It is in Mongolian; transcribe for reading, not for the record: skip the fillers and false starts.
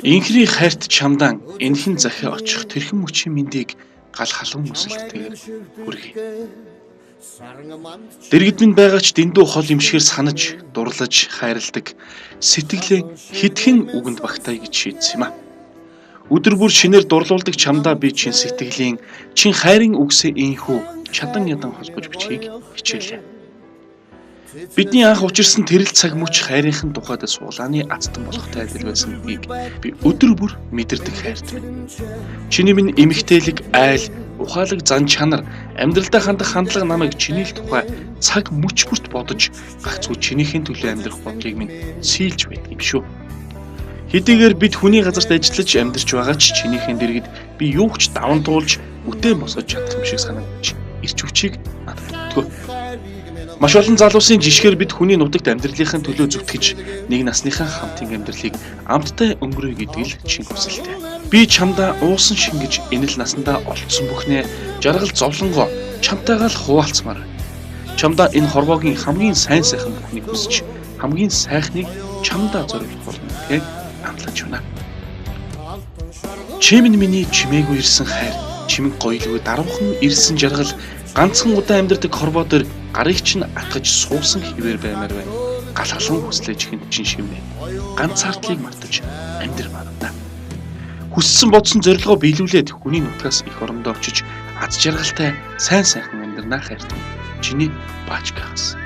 Инхри хайрт чамдан энхэн захиа очих тэрхэн мөчийн мэндийг гал халуун өсөлтөөр хүргэе. Дэргэд минь байгаа ч дэндүү хол имшгээр санаж, дурлаж, хайрладаг сэтгэлээ хитгэн үгэнд багтаая гэж шийдсэн юм а. Өдөр бүр шинээр дурлуулдаг чамдаа би чин сэтгэлийн, чин хайрын үгсээ инхүү чадан ядан холбож бичгийг хичээлээ. Бидний анх учирсан тэрэл цаг мөч хайрынхын тухайд суулааны азтан болохтой адил байсан гэдгийг би өдөр бүр мэдэрдэг хайрт минь. Чиний минь эмгтээлэг, айл, ухаалаг зан чанар, амьдралдаа хандах хандлага намайг чиний л тухай цаг мөч бүрт бодож гагцгүй чинийхэн төлөө амьдрах бодлыг минь сийлж байдаг юм шүү. Хэдийгээр бид хүний газарт ажиллаж амьдарч байгаа ч чинийхэн дэргэд би юу ч даван туулж үтэн босгож чадах юм шиг санагдаж ирч хүчийг надад өгдөг. Маш олон залуусын жишгээр бид хүний нутагт амьдралынхаа төлөө зүтгэж нэг насныхаа хамтын амьдралыг амттай өнгөрөе гэдэг л чин хүсэлтэй. Би чамдаа уусан шингэж энэл насандаа олцсон бүхнээ жаргал зовлонгоо чамтайгаа л хуваалцмаар. Чамдаа энэ хорвоогийн хамгийн сайн сайхан бүхнийг хүсэж хамгийн сайхныг чамдаа зориулах болно гэж амлаж байна. Чимэн миний чимээгүй ирсэн хайр, чимэн гоёлгүй даруухан ирсэн жаргал ганцхан удаа амьдардаг хорвоо дээр гарыг чинь атгаж суусан хിവэр баймаар байна. Гал халуун хүслэж ихэнд чин шивнэ. Ганцаардлыг мартаж амьдрмаар байна. Хүссэн бодсон зорилгоо биелүүлээд хүний нутгаас их орондоо очиж аз жаргалтай сайн сайхан амьдрнаа хайртай. Чиний Баачгаас.